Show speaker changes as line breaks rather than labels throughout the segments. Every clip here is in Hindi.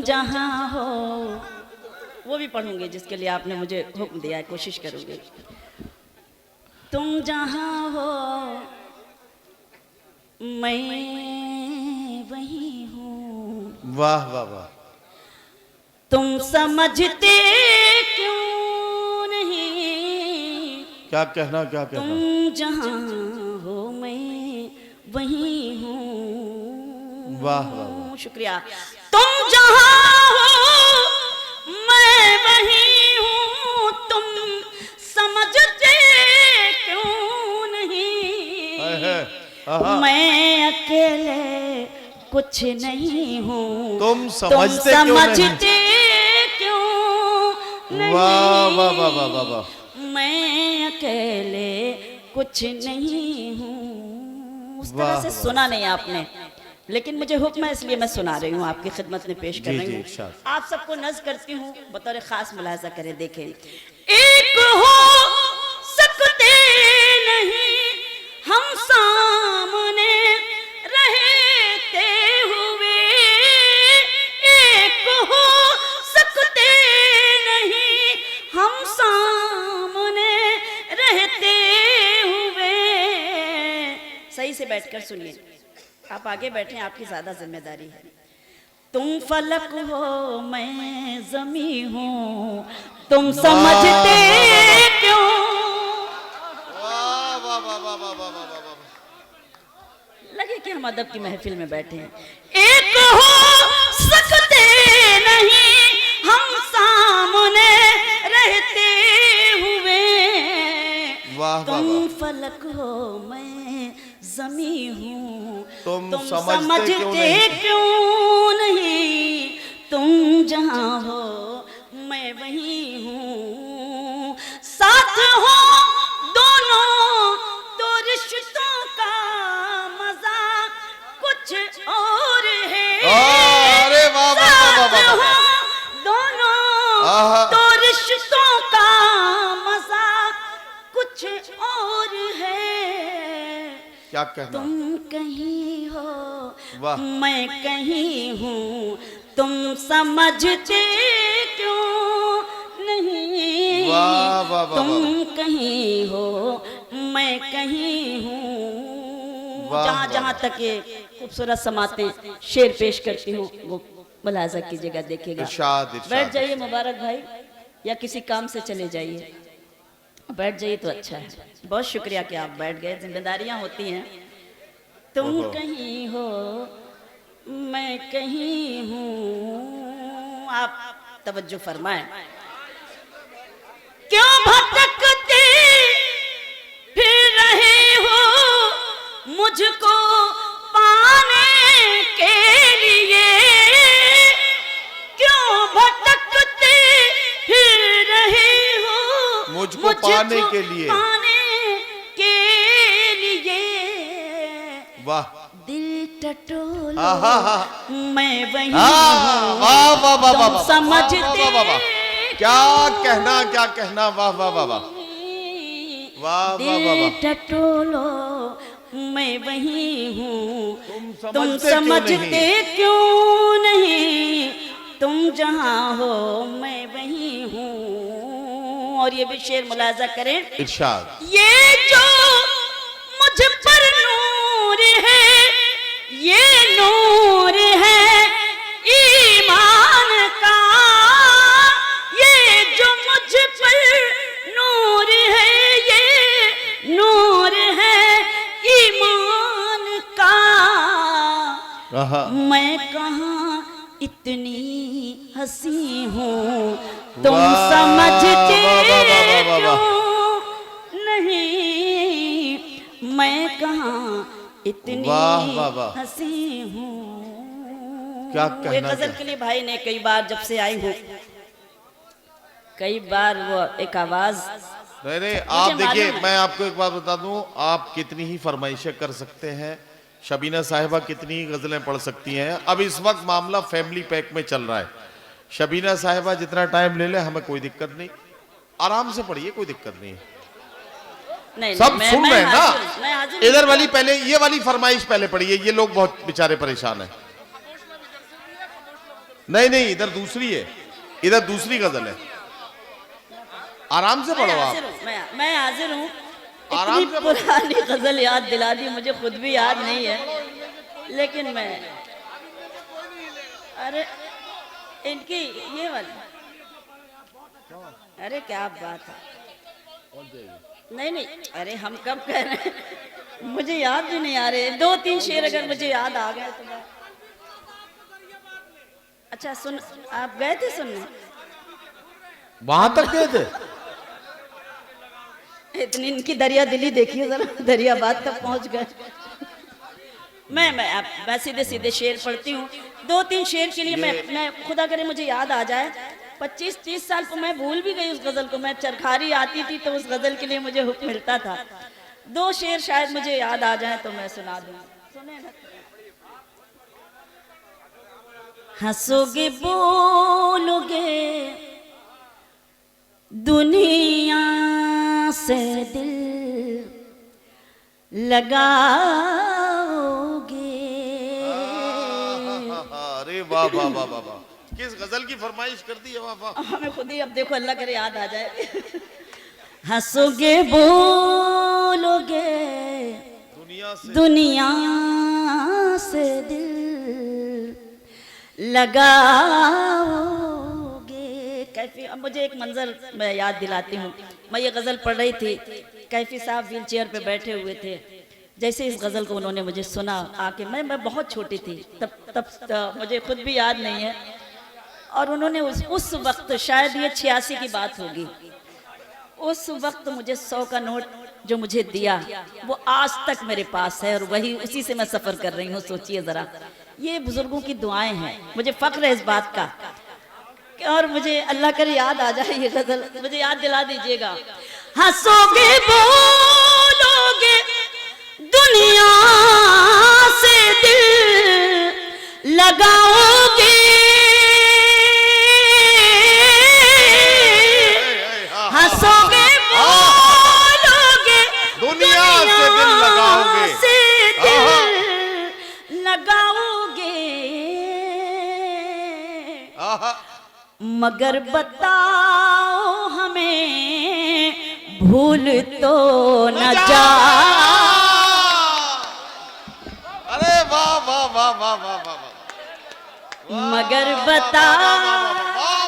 जहां हो, वो भी पढ़ूंगी जिसके लिए आपने मुझे हुक्म दिया है, कोशिश करूंगी। तुम जहां हो मैं वही हूँ।
वाह वाह वाह।
तुम समझते क्यों नहीं,
क्या कहना क्या कहना।
तुम जहां हो मैं वही हूँ।
वाह वाह वाह।
शुक्रिया। तुम जहां हो मैं वही हूँ, तुम समझते क्यों नहीं, मैं अकेले कुछ नहीं हूँ,
तुम समझते
क्यों नहीं।
वाह वाह वाह वाह वाह वाह।
मैं अकेले कुछ नहीं हूँ। उस तरह से
वाह,
सुना नहीं आपने, लेकिन मुझे हुक्म है इसलिए मैं सुना रही हूँ, आपकी खिदमत में पेश कर
जी,
रही
जी,
हूँ।
इरशाद।
आप सबको नज़्म करती हूँ, बतौर खास मुलाहिजा करें, देखें। एक हो सकते नहीं हम सामने रहते हुए, एक हो सकते नहीं हम सामने रहते हुए। सही से बैठकर सुनिए, आप आगे बैठे, आपकी ज्यादा जिम्मेदारी है। तुम फलक हो मैं जमी हूँ, तुम समझते क्यों।
वाह वाह वाह वाह वाह वाह वाह वाह।
लगे कि हम अदब की महफिल में बैठे हैं। एक हो सकते नहीं हम सामने रहते हुए,
वाह वाह
तुम
वाह।
फलक हो मैं जमी हूँ,
तुम
समझते
समझते
क्यों नहीं, तुम जहाँ हो मैं वही हूँ। साथ हो दोनों तो रिश्तों का मजा कुछ और है।
अरे वाह वाह वाह वाह
साथ
वाह।
हो दोनों
आहा।
तो रिश्तों का मजा कुछ और है।
क्या कहना।
तुम कहीं हो
वाह।
मैं कहीं हूँ, तुम समझते क्यों नहीं।
वाह वाह वाह
तुम
वाह।
कहीं हो मैं कहीं हूँ।
वाह,
जहाँ
वाह,
जहाँ
वाह।
तक ये खूबसूरत समातें शेर पेश करती हूँ, वो मुलाजा कीजिएगा, देखिएगा।
इरशाद इरशाद।
बैठ जाइए मुबारक भाई, या किसी काम से चले जाइए। बैठ जाइए तो अच्छा है। बहुत शुक्रिया कि आप बैठ गए, जिम्मेदारियां होती हैं। तुम
ओहो।
कहीं हो मैं कहीं हूँ, आप तवज्जो फरमाएं। क्यों भटकते फिर रहे हो मुझको पाने के लिए, क्यों भटकते फिर रहे हो
मुझको पाने के लिए।
पाने के लिए।
वाह।
दिल टटोलो
आहा।
मैं वही
हाँ, वाह वाह वाह वाह
तुम
वाह।
समझते
वाह, वाह, वाह, वाह। क्या कहना क्या कहना। वाह वाह वाह वाह। वाह वाह वाह
दिल
वाह।
टटोलो मैं वही हूँ, तुम
समझते
समझते क्यों नहीं, तुम जहाँ हो मैं वही हूँ। और ये भी शेर मुलाजा करें।
इरशाद।
ये जो मुझ पर नूर है, ये नूर है ईमान का, ये जो मुझ पर नूर है, ये नूर है ईमान का।
आहा।
मैं कहाँ इतनी हंसी हूँ, तुम
वाह,
समझते
वाह, वाह, वाह, वाह, वाह।
क्यों नहीं, मैं कहाँ इतनी
वाह, वाह, वाह।
हंसी हूँ।
क्या
एक
कहना
गजल
क्या।
के लिए भाई ने कई बार, जब से आई हूँ, कई बार वो एक आवाज।
नहीं नहीं, आप देखिए,
मालूम है।
मैं आपको एक बात बता दूं, आप कितनी ही फरमाइशें कर सकते हैं, शबीना साहिबा कितनी ही गजलें पढ़ सकती हैं। अब इस वक्त मामला फैमिली पैक में चल रहा है। शबीना साहिबा जितना टाइम ले ले, हमें कोई दिक्कत नहीं, आराम से पढ़िए, कोई दिक्कत नहीं।
नहीं,
सब
मैं-
सुन
मैं
रहे हैं
हाजिर- मैं
ना।
हाजिर
इधर
हूँ।
वाली पहले, ये वाली फरमाइश पहले पढ़िए, ये लोग बहुत बेचारे परेशान हैं। नहीं नहीं, इधर दूसरी है, इधर दूसरी गजल है। आराम से
मैं
पढ़ो
हाजिर
आप।
हूँ, मैं हाजिर हूँ।
आराम
इतनी
से पढ़ो।
पुरानी गजल याद दिला दी, मुझे खुद भी याद नहीं है, लेकिन मैं, अरे इनकी ये वाली, अरे क्या बात है। नहीं नहीं, अरे हम कब कह रहे हैं, मुझे याद भी नहीं आ रहे। 2-3 शेर अगर मुझे याद आ गए तो मैं, अच्छा सुन, आप गए थे सुनने?
वहां तक गए थे?
इतनी इनकी दरिया दिली देखिए जरा, दरियाबाद तक पहुंच गए। मैं सीधे सीधे शेर पढ़ती हूँ। 2-3 शेर के लिए मैं खुदा करे मुझे याद आ जाए। 25-30 साल को मैं भूल भी गई उस गजल को। मैं चरखारी आती थी तो उस गजल के लिए मुझे हुक्म मिलता था। 2 शेर शायद मुझे याद आ जाए तो मैं सुना दूँ। सुने ना? हंसोगे बोलोगे दुनिया से दिल लगाओगे।
अरे वाह वाह वाह वाह वाह, किस गजल की फरमाइश कर दी है, वाह वाह।
हमें खुद ही अब देखो, अल्लाह करे याद आ जाए। हंसोगे बोलोगे दुनिया से दिल लगाओगे। कैफी, अब मुझे एक मंजर मैं याद दिलाती हूँ। मैं ये गजल पढ़ रही थी, कैफी साहब व्हील चेयर पे बैठे हुए थे। जैसे इस गजल को उन्होंने मुझे सुना आके, मैं बहुत छोटी थी तब मुझे खुद भी याद नहीं है। और उन्होंने उस वक्त, शायद ये 86 की बात होगी, उस वक्त मुझे 100 का नोट जो मुझे दिया वो आज तक मेरे पास है, और वही उसी से मैं सफर कर रही हूँ। सोचिए जरा, ये बुजुर्गों की दुआएं हैं, मुझे फक्र है इस बात का। और मुझे अल्लाह करे याद आ जाए ये गजल, मुझे याद दिला दीजिएगा। हंसोगे बोलोगे दुनिया से दिल लगाओगे। हंसोगे बोलोगे
दुनिया से दिल लगाओगे,
से दिल लगाओगे। मगर बताओ हमें भूल तो न जा।
अरे वाह वाह वाह वाह वाह वाह,
मगर बताओ
वाह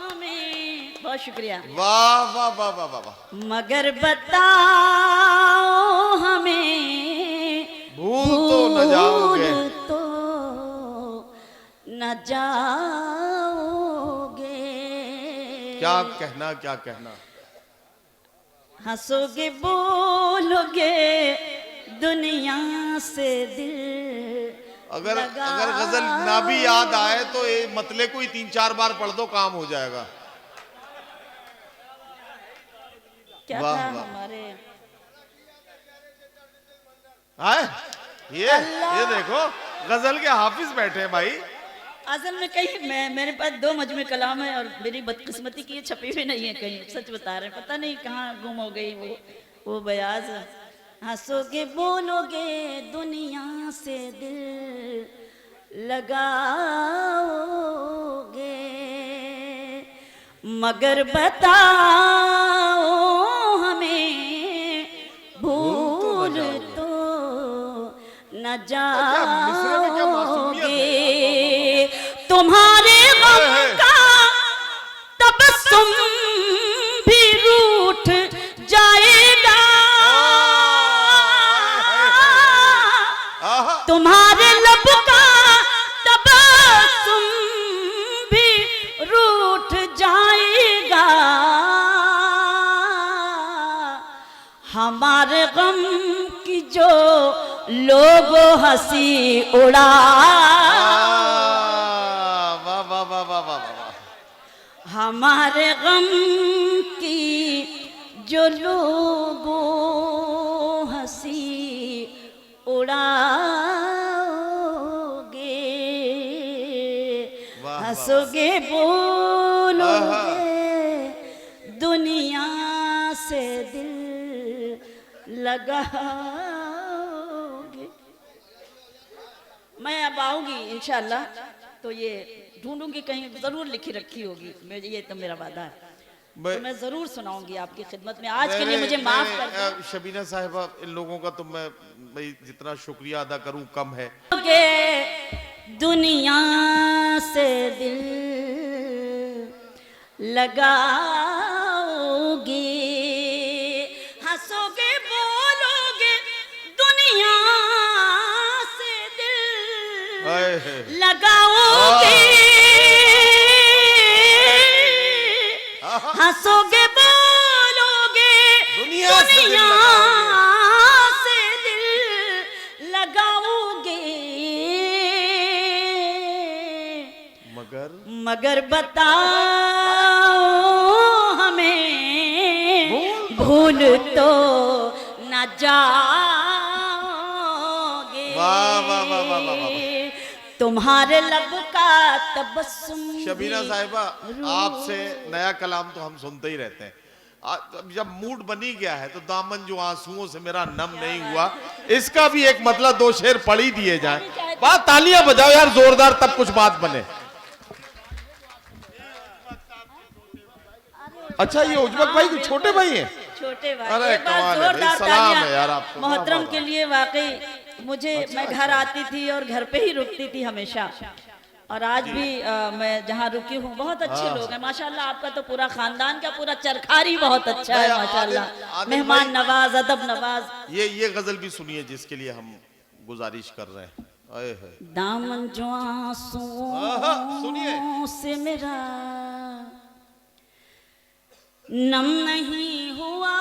हमें, बहुत शुक्रिया।
वाह वाह वाह वाह वाह।
मगर बताओ हमें
भूल तो न जाओगे,
भूल तो न जाओगे।
क्या कहना क्या कहना।
हंसोगे बोलोगे दुनिया से दिल
अगर गजल ना भी याद आए तो ये मतले को ही 3-4 बार पढ़ दो, काम हो जाएगा।
क्या
वाह,
था
वाह।
हमारे
है ये देखो गजल के हाफिज बैठे हैं भाई।
असल में कहीं मेरे पास 2 मजमे कलाम है और मेरी बदकिस्मती की ये छपी भी नहीं है कहीं, सच बता रहे हैं, पता नहीं कहाँ गुम हो गई वो बयाज। हंसोगे बोलोगे दुनिया से दिल लगाओगे। मगर बताओ हमें भूल तो न जाओगे। तुम्हारे गम का तबस्सुम भी रूठ जाएगा। तुम्हारे लब का तबस्सुम भी रूठ जाएगा। हमारे गम की जो लोग हंसी उड़ा।
वाह वाह वाह वाह वाह।
हमारे गम की जो लोग हंसी उड़ाओगे। हंसोगे बोलोगे दुनिया से दिल लगाओगे। मैं अब आऊंगी इंशाल्लाह, तो ये ढूंढूंगी, कहीं जरूर लिखी रखी होगी, मुझे ये तो मेरा वादा है। तो मैं जरूर सुनाऊंगी आपकी खिदमत में। आज के लिए मुझे माफ कर दो।
शबीना साहिबा, इन लोगों का तो मैं भाई जितना शुक्रिया अदा करूं कम है।
दुनिया से दिल लगाओगे, हंसोगे बोलोगे, दुनिया से दिल लगाओगे, हंसोगे बोलोगे, दुनिया से दिल लगाओगे, मगर बताओ हमें भूल तो न जाओगे।
वाह वाह वाह वाह वाह।
तुम्हारे लब का तबस्सुम।
शबीना साहिबा, आपसे नया कलाम तो हम सुनते ही रहते हैं। जब मूड बनी गया है तो दामन जो आंसुओं से मेरा नम नहीं हुआ, इसका भी एक मतलब दो शेर पढ़ ही दिए जाए। बात तालियां बजाओ यार जोरदार, तब कुछ बात बने। अच्छा, ये उज्जवल भाई के छोटे भाई हैं?
छोटे भाई।
अरे कमाल है भाई, सलाम है यार आपको
मोहतरम के लिए। वाकई मुझे, मैं घर आती थी और घर पे ही रुकती थी हमेशा, और आज भी मैं जहाँ रुकी हूँ बहुत अच्छे लोग हैं माशाल्लाह। आपका तो पूरा खानदान का पूरा चरखारी बहुत अच्छा है माशाल्लाह, मेहमान नवाज, अदब नवाज।
ये गजल भी सुनिए जिसके लिए हम गुजारिश कर रहे हैं।
दामन जो आंसुओं से मेरा नम नहीं हुआ,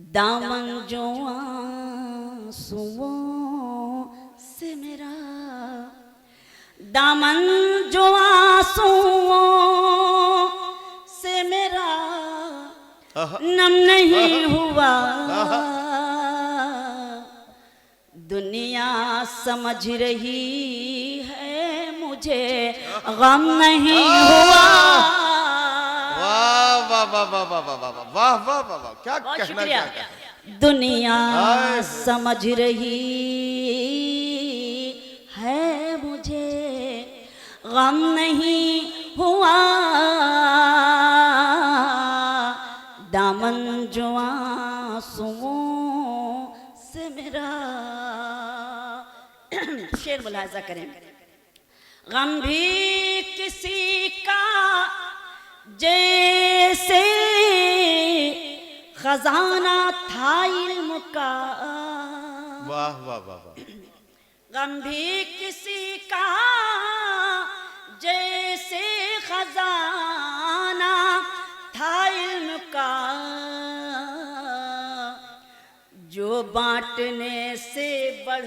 दामन जो आंसुओं से मेरा, दामन जो आंसुओं से मेरा नम नहीं हुआ, दुनिया समझ रही है मुझे गम नहीं हुआ।
वाह वाह वाह वाह वाह वाह वाह वाह वाह वाह वाह, क्या कहना, क्या
दुनिया समझ रही है मुझे गम नहीं हुआ, दामन जो आंसुओं से मेरा। शेर मुलाहिजा करें। गम भी किसी का जैसे खजाना था इल्म का,
वाह वाह वाह वाह।
गम भी किसी का जैसे खजाना था इल्म का, जो बांटने से बढ़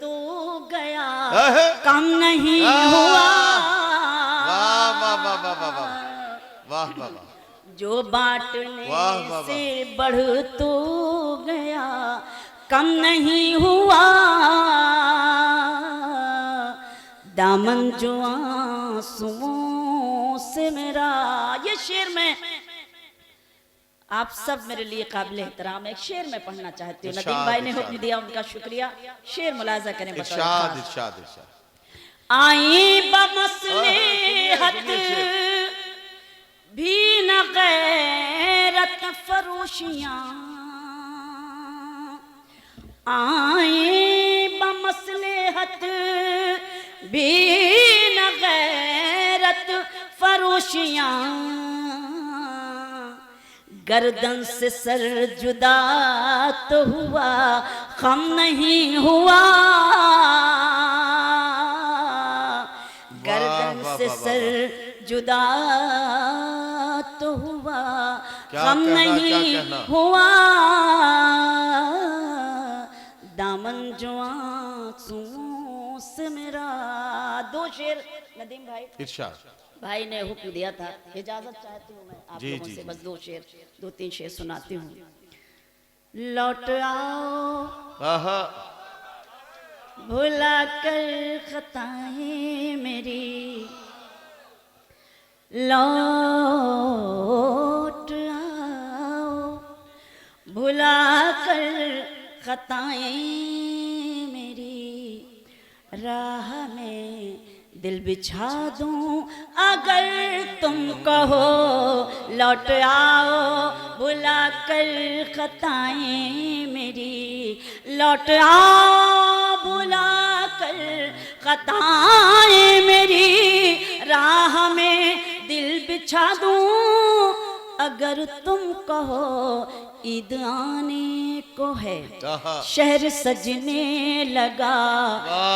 तो गया कम नहीं हुआ।
वाह वाह वाह वाह वाह वाह वाह।
जो बांटने से बढ़ तो गया कम नहीं हुआ, दामन जो आंसुओं से मेरा। ये शेर में आप सब मेरे लिए काबिल एहतराम। एक शेर में पढ़ना चाहती हूँ, नदीम भाई ने हुक्म दिया, उनका शुक्रिया। शेर मुलाजा करें।
इरशाद इरशाद इरशाद।
आई बमसलेहत भी न गैरत फरोशियां, आए बमसलेहत भी न गैरत फरोशियां, गर्दन से सर जुदा तो हुआ खम नहीं हुआ, गर्दन से सर जुदा तो हुआ गम नहीं हुआ, दामन जो आंसुओं से मेरा। दो शेर नदीम भाई
इरशाद
भाई ने हुक्म दिया था, इजाजत चाहती हूँ मैं आप लोगों से, बस दो तीन शेर सुनाती हूँ। लौट आओ भुला कर खताएं मेरी, लौट आओ भुला कर खताएं मेरी, राह में दिल बिछा दूं अगर तुम कहो लौट आओ भुला कर खताएं मेरी, लौट आओ भुला कर खताएं मेरी, राह में दिल बिछा दूं अगर तुम कहो ईद आने को है, शहर सजने लगा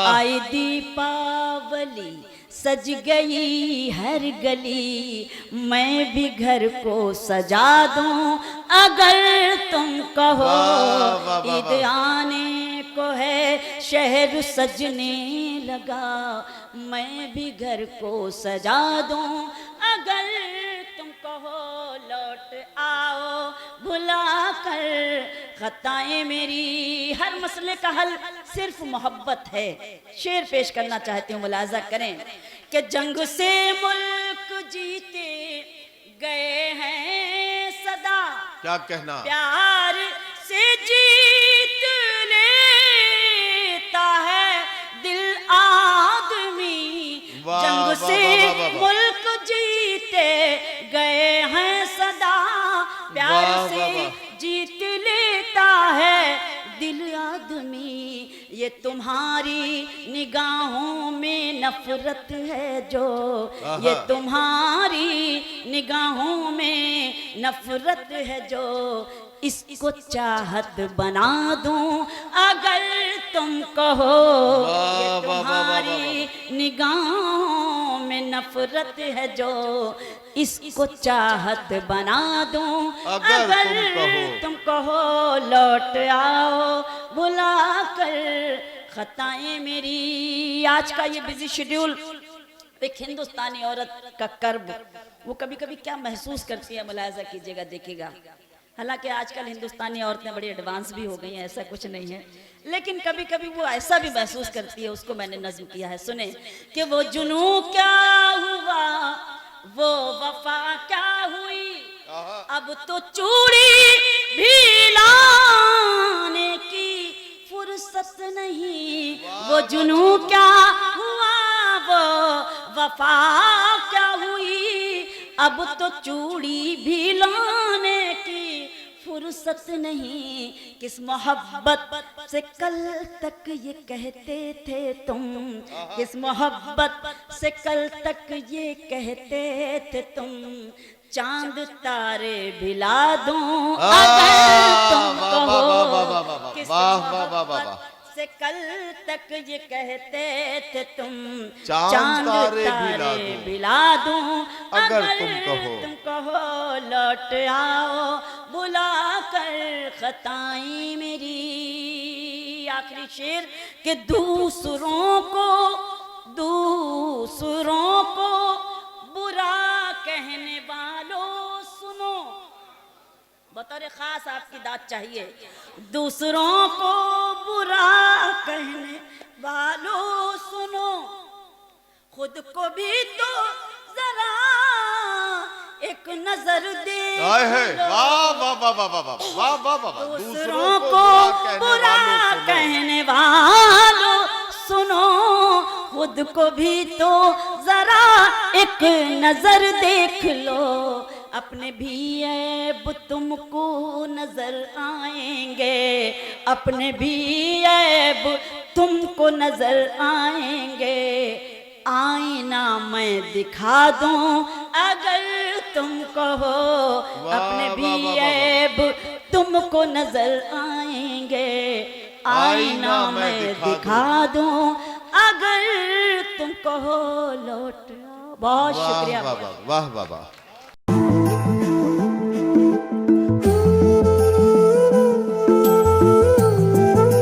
आई दीपावली, सज गई हर गली, मैं भी घर को सजा दूं अगर तुम कहो ईद आने को है, शहर सजने लगा मैं भी घर को सजा दूं अगर तुम कहो लौट आओ भुला कर खताएं मेरी। हर मसले का हल सिर्फ मोहब्बत है। शेर पेश करना चाहती हूँ, मुलाजा करें कि जंग से मुल्क जीते गए हैं सदा,
क्या कहना,
प्यार से जीत लेता है दिल आदमी, जंग से मुल्क जीते गए हैं सदा, प्यार से जीत लेता है दिल आदमी, ये तुम्हारी निगाहों में नफरत है जो, ये तुम्हारी निगाहों में नफरत है जो, इसको चाहत बना दूं अगर तुम कहो, ये तुम्हारी निगाहों में नफरत है जो, इसको चाहत बना दूं अगर तुम कहो लौट आओ भुला कर खताएं मेरी। आज का ये बिजी शेड्यूल, एक हिंदुस्तानी औरत का कर्ब, वो कभी कभी क्या महसूस करती है, मुलाजा कीजिएगा, देखिएगा। हालांकि आजकल हिंदुस्तानी औरतें बड़ी एडवांस भी हो गई हैं, ऐसा कुछ नहीं है, लेकिन कभी कभी वो ऐसा भी महसूस करती है, उसको मैंने नज्म किया है, सुने कि वो जुनू क्या हुआ वो वफा क्या हुई, अब तो चूड़ी भी लाने की फुर्सत नहीं, वो जुनू क्या हुआ वो वफा क्या हुई, अब तो चूड़ी भी लाने की फुर्सत नहीं, किस मोहब्बत से कल तक ये कहते थे तुम, किस मोहब्बत से कल तक ये कहते थे तुम, चांद तारे भिला दूं अगर तुम कहो, किस मोहब्बत से कल तक ये कहते थे तुम, चांद तारे भिला दूं अगर तुम कहो लौट आओ बुला कर खताएं मेरी। आखिरी शेर कि दूसरों को बुरा कहने वालों सुनो, बतौर खास आपकी दाद चाहिए, दूसरों को बुरा कहने वालों सुनो, खुद को भी तो जरा एक नजर दे, दूसरों को बुरा कहने वालों सुनो, खुद को भी तो जरा एक नजर देख लो, अपने भी ऐब तुमको नजर आएंगे, अपने भी ऐब तुमको नजर आएंगे, आईना मैं दिखा दूं अगर तुम कहो, अपने भी ऐब तुमको नजर आएंगे, आईना मैं दिखा दूं अगर तुम कहो लौट आओ। बहुत शुक्रिया।
वाह वाह वाह।